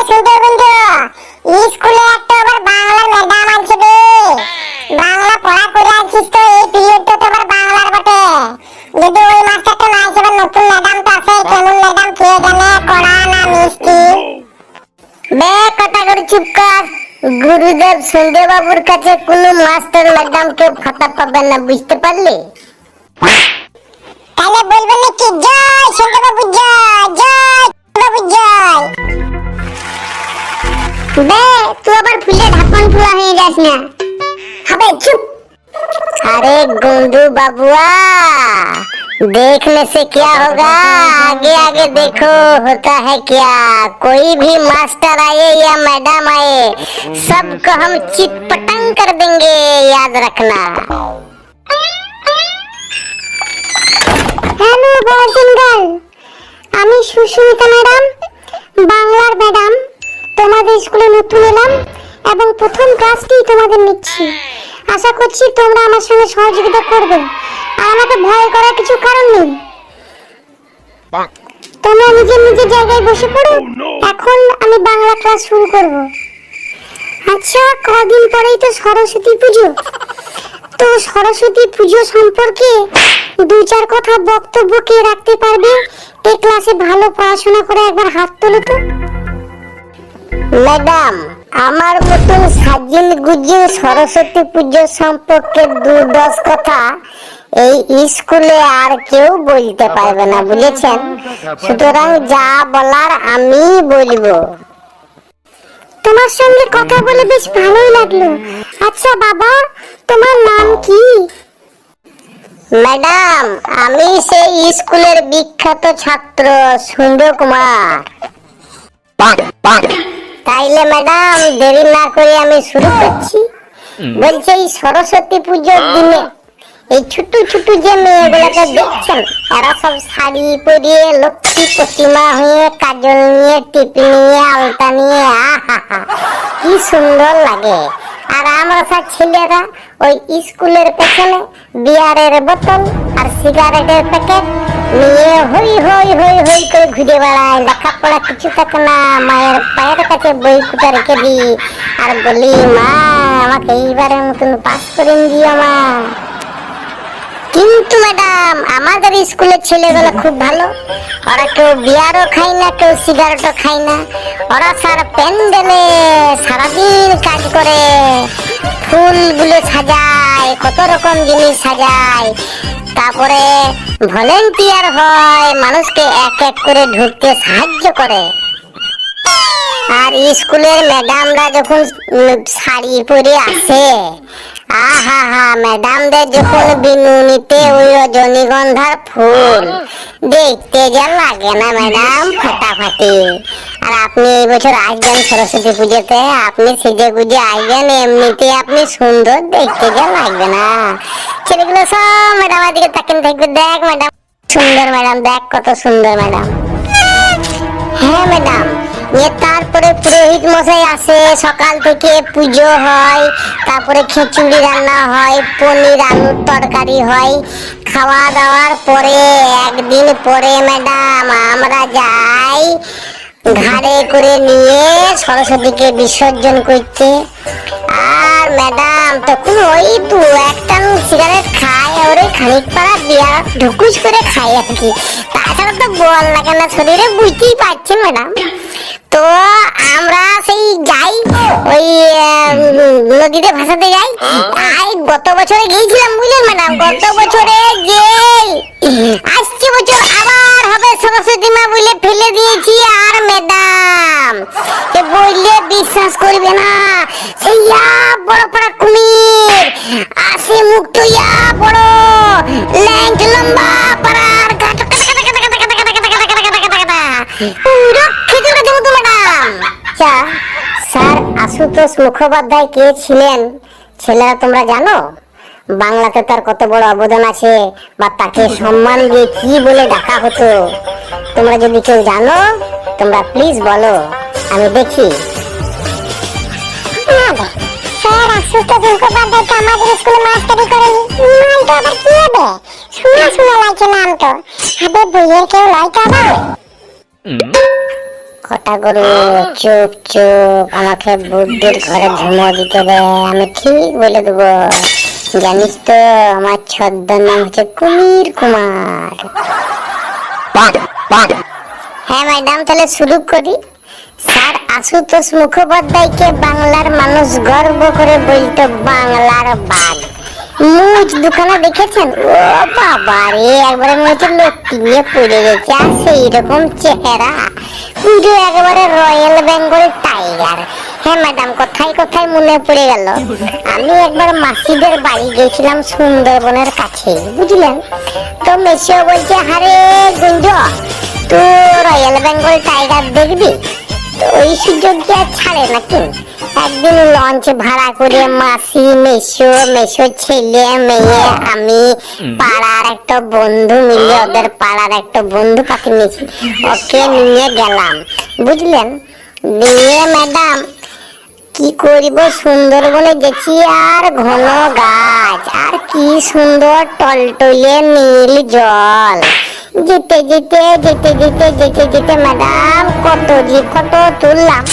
সুন্দর বন্ধু, স্কুলে একটা আবার বাংলার ম্যাডাম আছে রে। বাংলা পড়া করে আছিস তো, এই পিরিয়ডটা তো আবার বাংলার বটে। যদি ওই মাস্টারটা না আসে, আবার নতুন ম্যাডাম তো আছে, কেমন ম্যাডাম কে জানে, কড়া না মিষ্টি। বে কথা করে চুপ কর। গুরুদেব সুন্দর বাবুর কাছে কোনো মাস্টার ম্যাডামকে ফাটা পাবে না, বুঝতে পারলি? তাহলে বলবেন নাকি জয় সুন্দর বাবু জয়, জয় বাবু জয়। বে তুই আবার ফুলে ঢাকন ফুলা হয়ে যাস না। হবে চুপ। अरे गुंडू बाबुआ, देखने से क्या होगा, आगे आगे देखो होता है क्या। कोई भी मास्टर आए या मैडम आए, सबको हम चिटपटंग कर देंगे, याद रखना। हेलो बॉयज एंड गर्ल, আমি সুস্মিতা ম্যাডাম, বাংলার ম্যাডাম। তোমাদের স্কুলে নতুন এলাম এবং প্রথম ক্লাসটি তোমাদের নিচ্ছি। আশা করছি তোমরা আমার সঙ্গে সহযোগিতা করবে আর আমাকে ভয় করার কিছু কারণ নেই। তোমরা নিজের নিজের জায়গায় বসে পড়ো। এখন আমি বাংলা ক্লাস শুরু করব। আচ্ছা, কদিন পরেই তো সরস্বতী পুজো। তো সরস্বতী পুজো সম্পর্কে দু চার কথা বক্তব্য কে রাখতে পারবে? এই ক্লাসে ভালো পড়াশোনা করে একবার হাত তোলো তো। ম্যাডাম, আমার মতন সাজিন গুজিন সরস্বতী পুজো সম্পর্কে 2-10 কথা এই স্কুলে আর কেউ বলতে পারবে না, বুঝেছেন? সুতরাং যা বলার আমি বলবো। তোমার সঙ্গে কথা বলে বেশ ভালোই লাগলো। আচ্ছা বাবা, তোমার নাম কি? ম্যাডাম, আমি সেই স্কুলের বিখ্যাত ছাত্র সুন্দর কুমার। তাইলে ম্যাডাম, দেরি না করে আমি শুরু করছি। বলছি, এই সরস্বতী পুজোর দিনে এই ছোট ছোট যে মেয়েগুলোকে দেখছেন, এরা সব শাড়ি পরিয়ে লক্ষ্মী প্রতিমা হয়ে কাজল নিয়ে, টিপি নিয়ে, আলতা নিয়ে, আহা কি সুন্দর লাগে। আর আমরা সব ছেলেরা ওই স্কুলের পেছনে বিয়ারের বোতল আর সিগারেটের প্যাকেট নিয়ে হই হই হই হই করে ঘুরে বেড়াই। লেখাপড়া কিছু থাকে না, মায়ের পায়ের কাছে বই কুটা রেখে দিই আর বলি, মা আমাকে এইবারের মতন পাস করে দিও মা। কিন্তু ম্যাডাম, আমাদের স্কুলের ছেলেগুলো খুব ভালো। ওরা কেউ বিয়ারও খায় না, কেউ সিগারেটও খায় না। ওরা সারা প্যান্ডেলে সারাদিন কাজ করে, ফুলগুলো সাজায়, কত রকম জিনিস সাজায়, তারপরে ভলেন্টিয়ার হয়, মানুষকে এক এক করে ঢুকতে সাহায্য করে। আর স্কুলের ম্যাডামরা যখন শাড়ি পরে আসে, আহা হা, ম্যাডামদের যখন বিনুনিতে ওই রজনীগন্ধার ফুল দেখতে যা লাগে না ম্যাডাম, ফাটাফাটি। আর আপনি এই বছর আসবেন সরস্বতী পুজোতে, আপনি সেজে গুজে আসবেন, এমনিতে আপনি সুন্দর দেখতে যা লাগবে না। ছেলেগুলো সব ম্যাডামের দিকে তাকিয়ে থাকবে, দেখ ম্যাডাম সুন্দর, ম্যাডাম দেখ কত সুন্দর ম্যাডাম। হ্যাঁ ম্যাডাম, তারপরে পুরোহিত মশাই আসে, সকাল থেকে পুজো হয়, তারপরে খিচুড়ি রান্না হয়, পনির আলুর তরকারি হয়। খাওয়া দাওয়ার পরে একদিন পরে ম্যাডাম আমরা যাই ঘাড়ে করে নিয়ে সরস্বতীকে বিসর্জন করতে। আর ম্যাডাম তখন ওই 2-1 সিগারেট খায়, আর ওই খানিক পাড়া বিয়ার ঢুকুস করে খাই আর কি। তাছাড়া তো বল লাগে না শরীরে, বুঝতেই পারছেন ম্যাডাম। তো আমরা সেই যাই ওই নদীতে ভাসাতে যাই। গত বছরে গিয়েছিলাম বুঝলেন ম্যাডাম, গত বছরে যে আসছে বছর আবার হবে সরস্বতী মা বলে ফেলে দিয়েছি। আর ম্যাডাম বললে বিশ্বাস করবে না, সেই বড় বড় কুমির আসে, মুখ তো বড়, ল্যাংট লম্বা পাড়ার স্যার আশুতোষ মুখোপাধ্যায় কে ছিলেন ছেলেরা তোমরা জানো? বাংলাতে তার কত বড় অবদান আছে, বা তাকে সম্মান দিয়ে কি বলে ডাকা হতো, তোমরা যদি কেউ জানো তোমরা প্লিজ বলো, আমি দেখি। স্যার আশুতোষ মুখোপাধ্যায় তো আমাদের স্কুলে মাস্টারি করেনি, নাম তো আবার কি হবে? শোনা শোনা লাগছে নাম তো, হবে বইয়ের কেউ নয় তো আবার। কটা গরু চুপ চুপ, আমাকে বুদ্ধির ঘরে ঝুমো দিতে দে, আমি ঠিক বলে দেবো। জানিস তো আমার ছদ্মনাম হচ্ছে কুমির কুমার। হ্যাঁ ম্যাডাম, তাহলে শুরু করি। স্যার আশুতোষ মুখোপাধ্যায়কে বাংলার মানুষ গর্ব করে বলতো বাংলার বাঘ। মুখ দুখানা দেখেছেন? ও বাবা রে, একবারে মনে হচ্ছে লতিয়ে পড়ে গেছে, আর সেই রকম চেহারা, পুরো একেবারে রয়্যাল বেঙ্গল টাইগার। হ্যাঁ ম্যাডাম, কোথায় কোথায় মনে পড়ে গেল, আমি একবার মাসিদের বাড়ি গেছিলাম সুন্দরবনের কাছে, বুঝলেন তো। মেসিও বলছে, হারে গুঞ্জ, তুই রয়্যাল বেঙ্গল টাইগার দেখবি? তো ওই সুযোগ কি আর ছাড়ে নাকি? একদিন লঞ্চ ভাড়া করে মাসি, মেসো ছেলে মেয়ে, আমি, পাড়ার একটা বন্ধু মিলে, ওদের পাড়ার একটা বন্ধু পাখি নিয়েছি, ওকে নিয়ে গেলাম, বুঝলেন। দিয়ে ম্যাডাম কি করিব, সুন্দরবনে গেছি, আর ঘন গাছ, আর কি সুন্দর টলটলে নীল জল। যেতে যেতে যেতে যেতে যেতে যেতে ম্যাডাম কত তুললাম।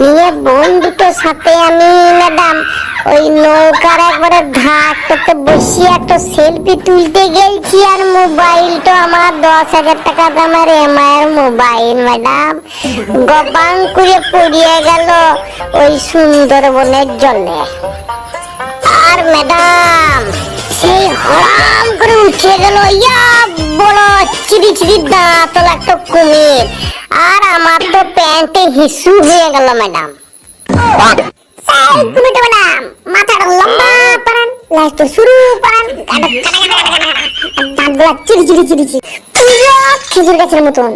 নিয়ে বোন দুটোর সাথে আমি ম্যাডাম ওই নৌকার একবারে ঘাটটাতে বসিয়ে একটা সেলফি তুলতে গেছি, আর মোবাইলটা আমার 10,000 টাকা দামের এমআইয়ের মোবাইল ম্যাডাম গবাং করে পড়িয়ে গেল ওই সুন্দরবনের জলে। আর ম্যাডাম সেই হরাম করে উঠে গেল ইয়া বড় চিরি চিরি দাঁতলা একটা কুমির, আর আমার তো প্যান্টে হিসু হয়ে গেল ম্যাডাম। কুমিরটা ম্যাডাম মাথাটা লম্বা পারান, লাস্ট শুরু পারান, দাঁতগুলা চিরি চিরি চিরি চিরি, পুরো খেজুর গাছের মতন।